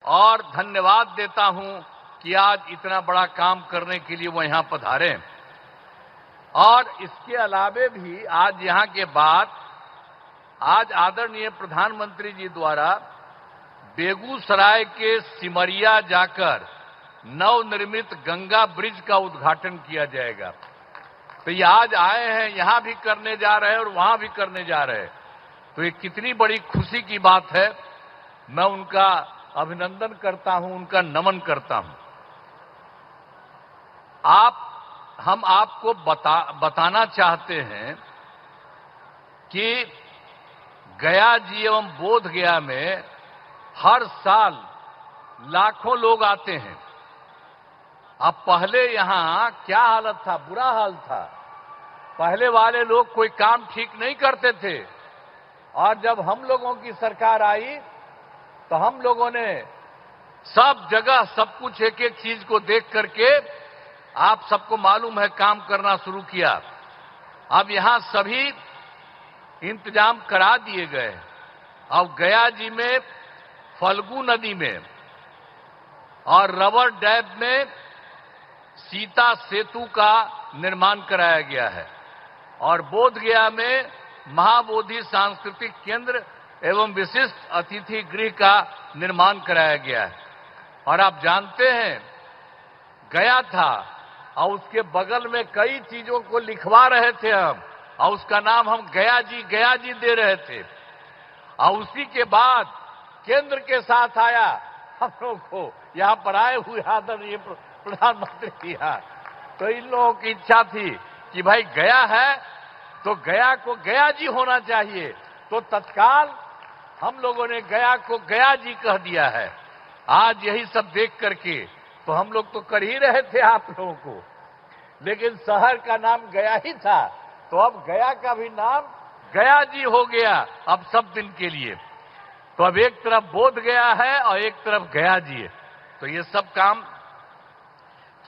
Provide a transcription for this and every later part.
और धन्यवाद देता हूं कि आज इतना बड़ा काम करने के लिए वो यहां पधारे। और इसके अलावे भी आज यहां के बाद आज आदरणीय प्रधानमंत्री जी द्वारा बेगूसराय के सिमरिया जाकर नवनिर्मित गंगा ब्रिज का उद्घाटन किया जाएगा। तो ये आज आए हैं, यहां भी करने जा रहे हैं और वहां भी करने जा रहे हैं। तो ये कितनी बड़ी खुशी की बात है। मैं उनका अभिनंदन करता हूं, उनका नमन करता हूं। हम आपको बताना चाहते हैं कि गया जी एवं बोध गया में हर साल लाखों लोग आते हैं। अब पहले यहां क्या हालत था, बुरा हाल था। पहले वाले लोग कोई काम ठीक नहीं करते थे और जब हम लोगों की सरकार आई तो हम लोगों ने सब जगह सब कुछ एक एक चीज को देख करके आप सबको मालूम है काम करना शुरू किया। अब यहां सभी इंतजाम करा दिए गए। अब गया जी में फल्गु नदी में और रबर डैम में सीता सेतु का निर्माण कराया गया है और बोध गया में महाबोधि सांस्कृतिक केंद्र एवं विशिष्ट अतिथि गृह का निर्माण कराया गया है। और आप जानते हैं गया था और उसके बगल में कई चीजों को लिखवा रहे थे हम और उसका नाम हम गया जी दे रहे थे। और उसी के बाद केंद्र के साथ आया हम लोग को यहाँ पर आए हुए आदरणीय प्रधानमंत्री जी। तो इन लोगों की इच्छा थी कि भाई गया है तो गया को गया जी होना चाहिए। तो तत्काल हम लोगों ने गया को गया जी कह दिया है। आज यही सब देख करके तो हम लोग तो कर ही रहे थे आप लोगों को, लेकिन शहर का नाम गया ही था तो अब गया का भी नाम गया जी हो गया अब सब दिन के लिए। तो अब एक तरफ बोध गया है और एक तरफ गया जी है। तो ये सब काम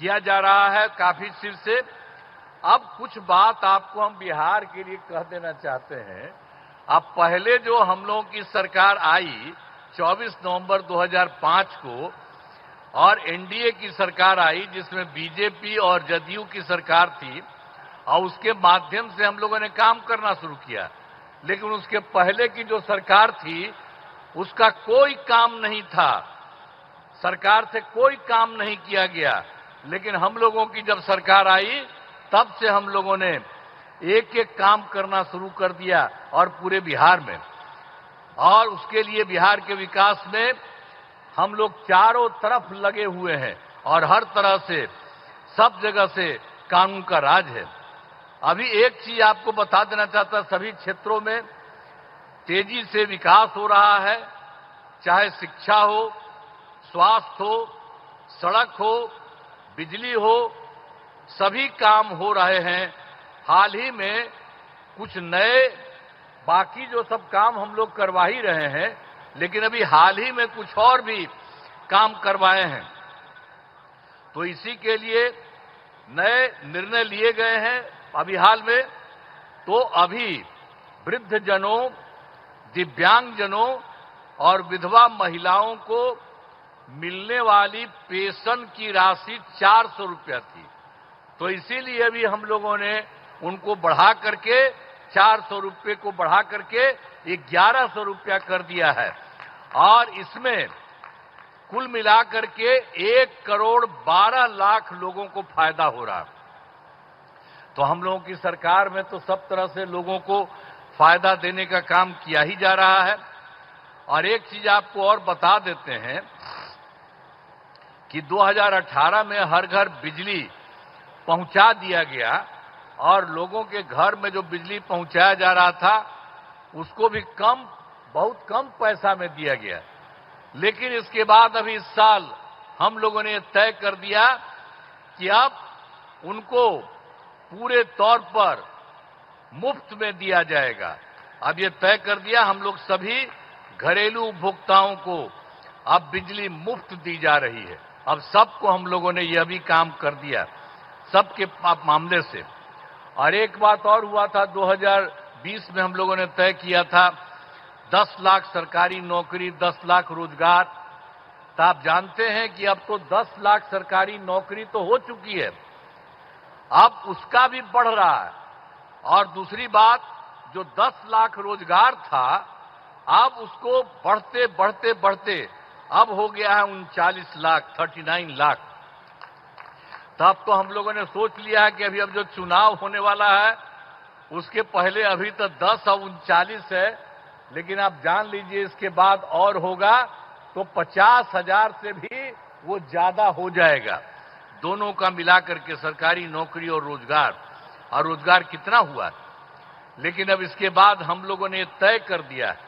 किया जा रहा है काफी सिर से। अब कुछ बात आपको हम बिहार के लिए कह देना चाहते हैं। अब पहले जो हम लोगों की सरकार आई 24 नवंबर 2005 को और एनडीए की सरकार आई जिसमें बीजेपी और जदयू की सरकार थी और उसके माध्यम से हम लोगों ने काम करना शुरू किया। लेकिन उसके पहले की जो सरकार थी उसका कोई काम नहीं था, सरकार से कोई काम नहीं किया गया। लेकिन हम लोगों की जब सरकार आई तब से हम लोगों ने एक एक काम करना शुरू कर दिया और पूरे बिहार में। और उसके लिए बिहार के विकास में हम लोग चारों तरफ लगे हुए हैं और हर तरह से सब जगह से कानून का राज है। अभी एक चीज आपको बता देना चाहता, सभी क्षेत्रों में तेजी से विकास हो रहा है, चाहे शिक्षा हो, स्वास्थ्य हो, सड़क हो, बिजली हो, सभी काम हो रहे हैं। हाल ही में कुछ नए बाकी जो सब काम हम लोग करवा ही रहे हैं, लेकिन अभी हाल ही में कुछ और भी काम करवाए हैं। तो इसी के लिए नए निर्णय लिए गए हैं अभी हाल में। तो अभी वृद्ध जनों, दिव्यांग जनों और विधवा महिलाओं को मिलने वाली पेंशन की राशि 400 रुपया थी। तो इसीलिए अभी हम लोगों ने उनको बढ़ा करके 400 रुपये को बढ़ा करके 1100 रुपया कर दिया है और इसमें कुल मिलाकर के 1 करोड़ 12 लाख लोगों को फायदा हो रहा है। तो हम लोगों की सरकार में तो सब तरह से लोगों को फायदा देने का काम किया ही जा रहा है। और एक चीज आपको और बता देते हैं कि 2018 में हर घर बिजली पहुंचा दिया गया और लोगों के घर में जो बिजली पहुंचाया जा रहा था उसको भी बहुत कम पैसा में दिया गया। लेकिन इसके बाद अभी इस साल हम लोगों ने तय कर दिया कि अब उनको पूरे तौर पर मुफ्त में दिया जाएगा। अब ये तय कर दिया, हम लोग सभी घरेलू उपभोक्ताओं को अब बिजली मुफ्त दी जा रही है। अब सबको हम लोगों ने यह भी काम कर दिया सबके मामले से। और एक बात और हुआ था, 2020 में हम लोगों ने तय किया था 10 लाख सरकारी नौकरी, 10 लाख रोजगार तो आप जानते हैं कि अब तो 10 लाख सरकारी नौकरी तो हो चुकी है, अब उसका भी बढ़ रहा है। और दूसरी बात, जो 10 लाख रोजगार था, अब उसको बढ़ते बढ़ते बढ़ते अब हो गया है 39 लाख, 39 लाख। तब तो हम लोगों ने सोच लिया है कि अभी अब जो चुनाव होने वाला है उसके पहले अभी तो 10 और 39 है, लेकिन आप जान लीजिए इसके बाद और होगा तो 50,000 से भी वो ज्यादा हो जाएगा, दोनों का मिलाकर के, सरकारी नौकरी और रोजगार कितना हुआ है। लेकिन अब इसके बाद हम लोगों ने तय कर दिया है,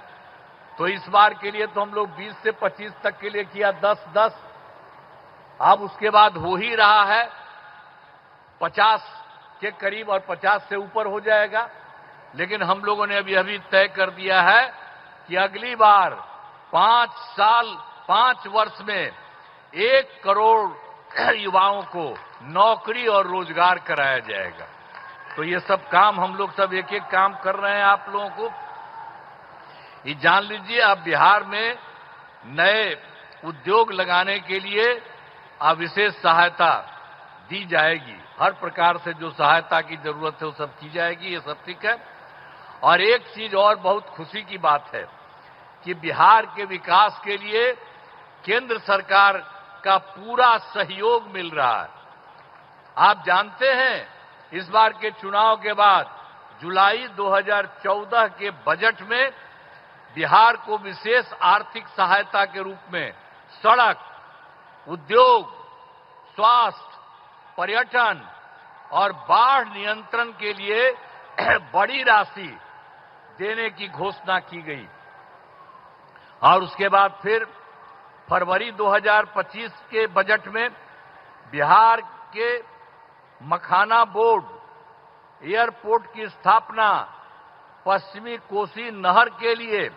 तो इस बार के लिए तो हम लोग 20 से 25 तक के लिए किया 10-10, अब उसके बाद हो ही रहा है 50 के करीब और 50 से ऊपर हो जाएगा। लेकिन हम लोगों ने अभी तय कर दिया है कि अगली बार 5 वर्ष में 1 करोड़ युवाओं को नौकरी और रोजगार कराया जाएगा। तो ये सब काम हम लोग सब एक एक काम कर रहे हैं। आप लोगों को ये जान लीजिए, अब बिहार में नए उद्योग लगाने के लिए अब विशेष सहायता दी जाएगी, हर प्रकार से जो सहायता की जरूरत है वो सब की जाएगी, ये सब ठीक है। और एक चीज और बहुत खुशी की बात है कि बिहार के विकास के लिए केंद्र सरकार का पूरा सहयोग मिल रहा है। आप जानते हैं, इस बार के चुनाव के बाद जुलाई 2014 के बजट में बिहार को विशेष आर्थिक सहायता के रूप में सड़क, उद्योग, स्वास्थ्य, पर्यटन और बाढ़ नियंत्रण के लिए बड़ी राशि देने की घोषणा की गई। और उसके बाद फिर फरवरी 2025 के बजट में बिहार के मखाना बोर्ड, एयरपोर्ट की स्थापना, पश्चिमी कोसी नहर के लिए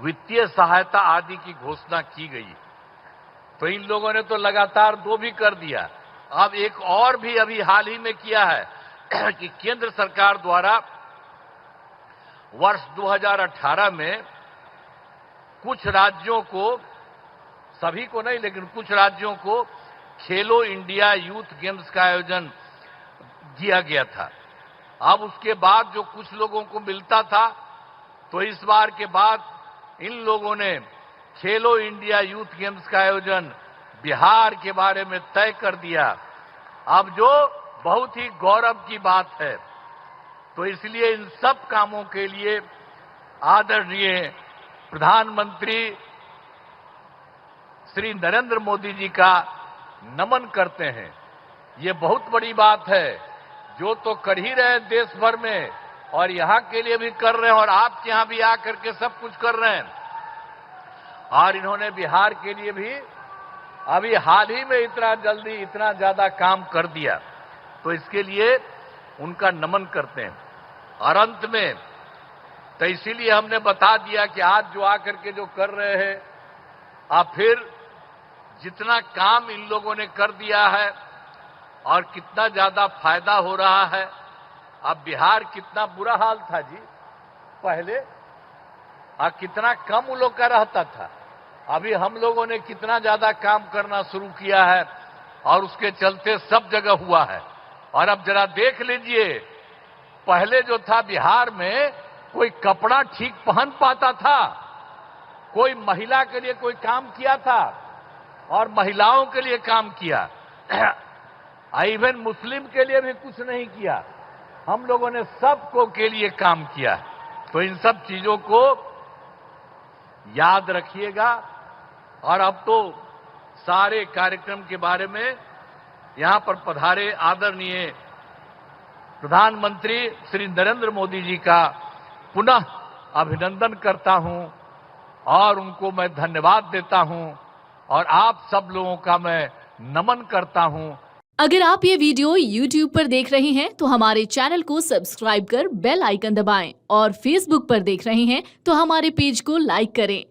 वित्तीय सहायता आदि की घोषणा की गई। तो इन लोगों ने तो लगातार 2 भी कर दिया। अब एक और भी अभी हाल ही में किया है कि केंद्र सरकार द्वारा वर्ष 2018 में कुछ राज्यों को, सभी को नहीं लेकिन कुछ राज्यों को, खेलो इंडिया यूथ गेम्स का आयोजन किया गया था। अब उसके बाद जो कुछ लोगों को मिलता था, तो इस बार के बाद इन लोगों ने खेलो इंडिया यूथ गेम्स का आयोजन बिहार के बारे में तय कर दिया। अब जो बहुत ही गौरव की बात है। तो इसलिए इन सब कामों के लिए आदरणीय प्रधानमंत्री श्री नरेंद्र मोदी जी का नमन करते हैं। ये बहुत बड़ी बात है, जो तो कर ही रहे हैं देश भर में, और यहां के लिए भी कर रहे हैं, और आपके यहां भी आकर के सब कुछ कर रहे हैं। और इन्होंने बिहार के लिए भी अभी हाल ही में इतना जल्दी, इतना ज्यादा काम कर दिया, तो इसके लिए उनका नमन करते हैं। और अंत में तो इसीलिए हमने बता दिया कि आज जो आकर के जो कर रहे हैं, अब फिर जितना काम इन लोगों ने कर दिया है और कितना ज्यादा फायदा हो रहा है। अब बिहार कितना बुरा हाल था जी पहले, और कितना कम उन लोग का रहता था। अभी हम लोगों ने कितना ज्यादा काम करना शुरू किया है, और उसके चलते सब जगह हुआ है। और अब जरा देख लीजिए, पहले जो था बिहार में, कोई कपड़ा ठीक पहन पाता था, कोई महिला के लिए कोई काम किया था, और महिलाओं के लिए काम किया, इवन मुस्लिम के लिए भी कुछ नहीं किया। हम लोगों ने सबको के लिए काम किया। तो इन सब चीजों को याद रखिएगा। और अब तो सारे कार्यक्रम के बारे में यहां पर पधारे आदरणीय प्रधानमंत्री श्री नरेंद्र मोदी जी का पुनः अभिनंदन करता हूं, और उनको मैं धन्यवाद देता हूं, और आप सब लोगों का मैं नमन करता हूं। अगर आप ये वीडियो YouTube पर देख रहे हैं तो हमारे चैनल को सब्सक्राइब कर बेल आइकन दबाएं, और Facebook पर देख रहे हैं तो हमारे पेज को लाइक करें।